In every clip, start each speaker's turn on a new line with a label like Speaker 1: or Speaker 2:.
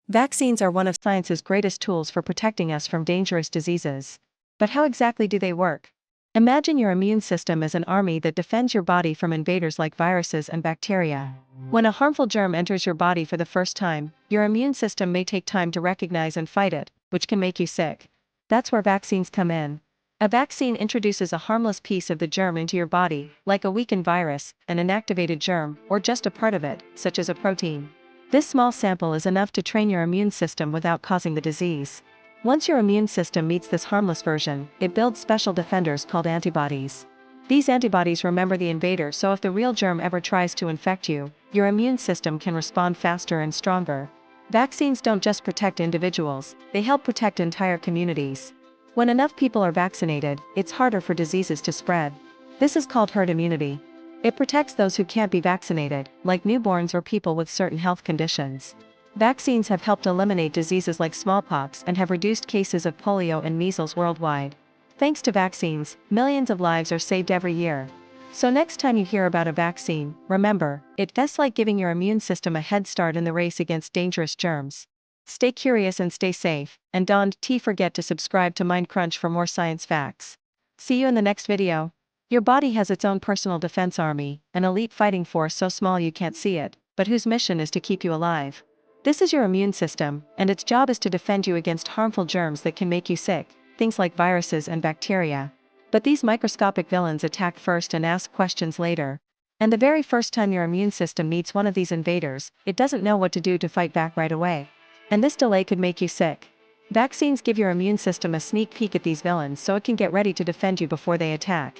Speaker 1: Vaccines are one of science's greatest tools for protecting us from dangerous diseases. But how exactly do they work? Imagine your immune system as an army that defends your body from invaders like viruses and bacteria. When a harmful germ enters your body for the first time, your immune system may take time to recognize and fight it, which can make you sick. That's where vaccines come in. A vaccine introduces a harmless piece of the germ into your body, like a weakened virus, an inactivated germ, or just a part of it, such as a protein. This small sample is enough to train your immune system without causing the disease. Once your immune system meets this harmless version, it builds special defenders called antibodies. These antibodies remember the invader, so if the real germ ever tries to infect you, your immune system can respond faster and stronger. Vaccines don't just protect individuals, they help protect entire communities. When enough people are vaccinated, it's harder for diseases to spread. This is called herd immunity. It protects those who can't be vaccinated, like newborns or people with certain health conditions. Vaccines have helped eliminate diseases like smallpox and have reduced cases of polio and measles worldwide. Thanks to vaccines, millions of lives are saved every year. So next time you hear about a vaccine, remember, it's like giving your immune system a head start in the race against dangerous germs. Stay curious and stay safe, and don't forget to subscribe to MindCrunch for more science facts. See you in the next video. Your body has its own personal defense army, an elite fighting force so small you can't see it, but whose mission is to keep you alive. This is your immune system, and its job is to defend you against harmful germs that can make you sick, things like viruses and bacteria. But these microscopic villains attack first and ask questions later. And the very first time your immune system meets one of these invaders, it doesn't know what to do to fight back right away. And this delay could make you sick. Vaccines give your immune system a sneak peek at these villains so it can get ready to defend you before they attack.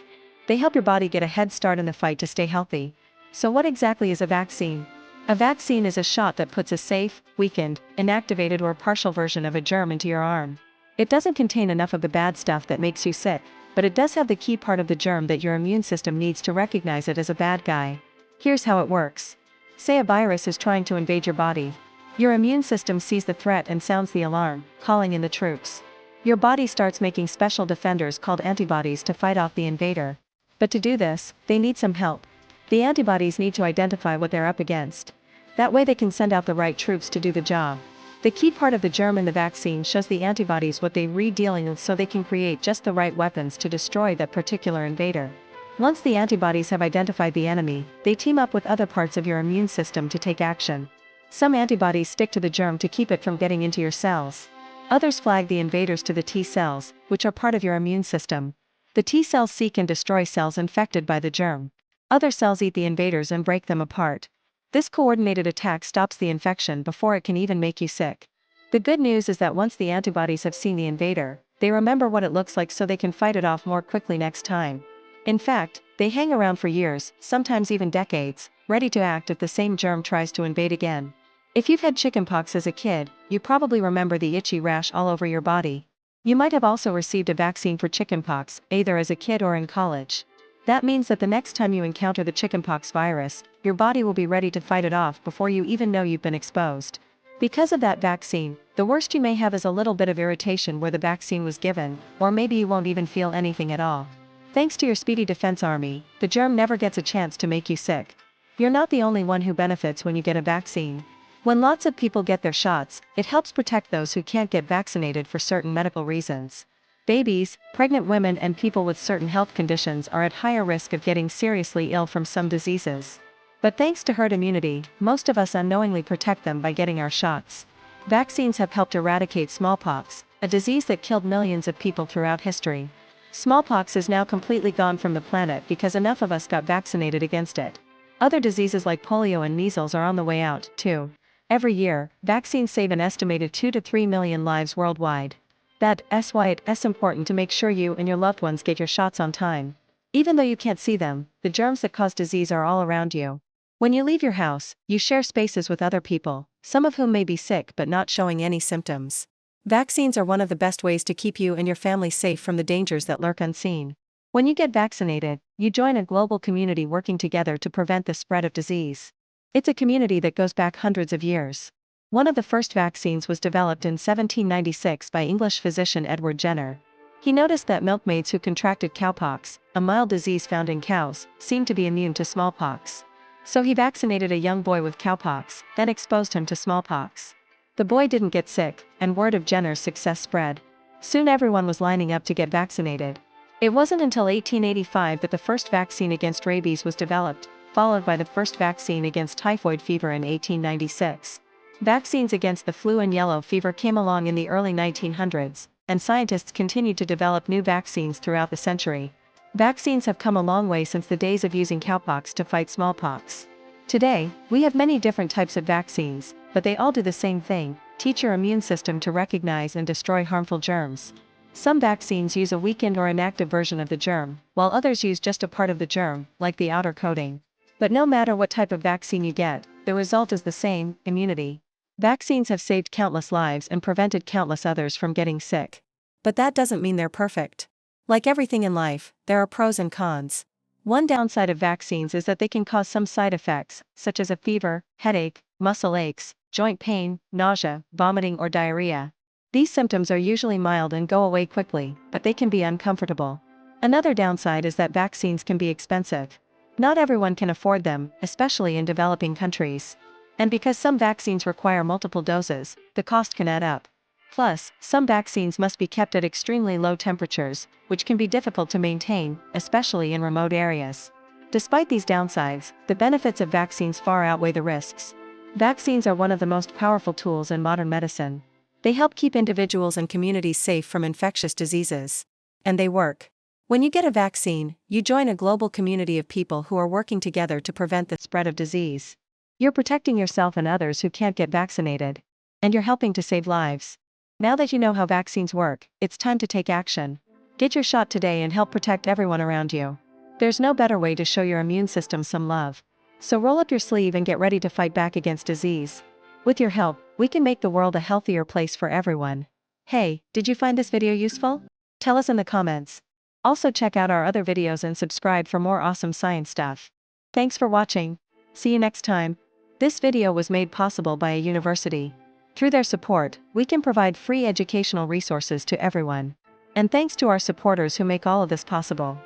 Speaker 1: They help your body get a head start in the fight to stay healthy. So what exactly is a vaccine? A vaccine is a shot that puts a safe, weakened, inactivated or partial version of a germ into your arm. It doesn't contain enough of the bad stuff that makes you sick, but it does have the key part of the germ that your immune system needs to recognize it as a bad guy. Here's how it works. Say a virus is trying to invade your body. Your immune system sees the threat and sounds the alarm, calling in the troops. Your body starts making special defenders called antibodies to fight off the invader. But to do this, they need some help. The antibodies need to identify what they're up against. That way they can send out the right troops to do the job. The key part of the germ in the vaccine shows the antibodies what they're dealing with so they can create just the right weapons to destroy that particular invader. Once the antibodies have identified the enemy, they team up with other parts of your immune system to take action. Some antibodies stick to the germ to keep it from getting into your cells. Others flag the invaders to the T cells, which are part of your immune system. The T cells seek and destroy cells infected by the germ. Other cells eat the invaders and break them apart. This coordinated attack stops the infection before it can even make you sick. The good news is that once the antibodies have seen the invader, they remember what it looks like so they can fight it off more quickly next time. In fact, they hang around for years, sometimes even decades, ready to act if the same germ tries to invade again. If you've had chickenpox as a kid, you probably remember the itchy rash all over your body. You might have also received a vaccine for chickenpox, either as a kid or in college. That means that the next time you encounter the chickenpox virus, your body will be ready to fight it off before you even know you've been exposed. Because of that vaccine, the worst you may have is a little bit of irritation where the vaccine was given, or maybe you won't even feel anything at all. Thanks to your speedy defense army, the germ never gets a chance to make you sick. You're not the only one who benefits when you get a vaccine. When lots of people get their shots, it helps protect those who can't get vaccinated for certain medical reasons. Babies, pregnant women and people with certain health conditions are at higher risk of getting seriously ill from some diseases. But thanks to herd immunity, most of us unknowingly protect them by getting our shots. Vaccines have helped eradicate smallpox, a disease that killed millions of people throughout history. Smallpox is now completely gone from the planet because enough of us got vaccinated against it. Other diseases like polio and measles are on the way out, too. Every year, vaccines save an estimated 2 to 3 million lives worldwide. That's why it's important to make sure you and your loved ones get your shots on time. Even though you can't see them, the germs that cause disease are all around you. When you leave your house, you share spaces with other people, some of whom may be sick but not showing any symptoms. Vaccines are one of the best ways to keep you and your family safe from the dangers that lurk unseen. When you get vaccinated, you join a global community working together to prevent the spread of disease. It's a community that goes back hundreds of years. One of the first vaccines was developed in 1796 by English physician Edward Jenner. He noticed that milkmaids who contracted cowpox, a mild disease found in cows, seemed to be immune to smallpox. So he vaccinated a young boy with cowpox, then exposed him to smallpox. The boy didn't get sick, and word of Jenner's success spread. Soon everyone was lining up to get vaccinated. It wasn't until 1885 that the first vaccine against rabies was developed, followed by the first vaccine against typhoid fever in 1896. Vaccines against the flu and yellow fever came along in the early 1900s, and scientists continued to develop new vaccines throughout the century. Vaccines have come a long way since the days of using cowpox to fight smallpox. Today, we have many different types of vaccines, but they all do the same thing: teach your immune system to recognize and destroy harmful germs. Some vaccines use a weakened or inactive version of the germ, while others use just a part of the germ, like the outer coating. But no matter what type of vaccine you get, the result is the same: immunity. Vaccines have saved countless lives and prevented countless others from getting sick. But that doesn't mean they're perfect. Like everything in life, there are pros and cons. One downside of vaccines is that they can cause some side effects, such as a fever, headache, muscle aches, joint pain, nausea, vomiting, or diarrhea. These symptoms are usually mild and go away quickly, but they can be uncomfortable. Another downside is that vaccines can be expensive. Not everyone can afford them, especially in developing countries. And because some vaccines require multiple doses, the cost can add up. Plus, some vaccines must be kept at extremely low temperatures, which can be difficult to maintain, especially in remote areas. Despite these downsides, the benefits of vaccines far outweigh the risks. Vaccines are one of the most powerful tools in modern medicine. They help keep individuals and communities safe from infectious diseases. And they work. When you get a vaccine, you join a global community of people who are working together to prevent the spread of disease. You're protecting yourself and others who can't get vaccinated. And you're helping to save lives. Now that you know how vaccines work, it's time to take action. Get your shot today and help protect everyone around you. There's no better way to show your immune system some love. So roll up your sleeve and get ready to fight back against disease. With your help, we can make the world a healthier place for everyone. Hey, did you find this video useful? Tell us in the comments. Also check out our other videos and subscribe for more awesome science stuff. Thanks for watching. See you next time. This video was made possible by a university. Through their support, we can provide free educational resources to everyone. And thanks to our supporters who make all of this possible.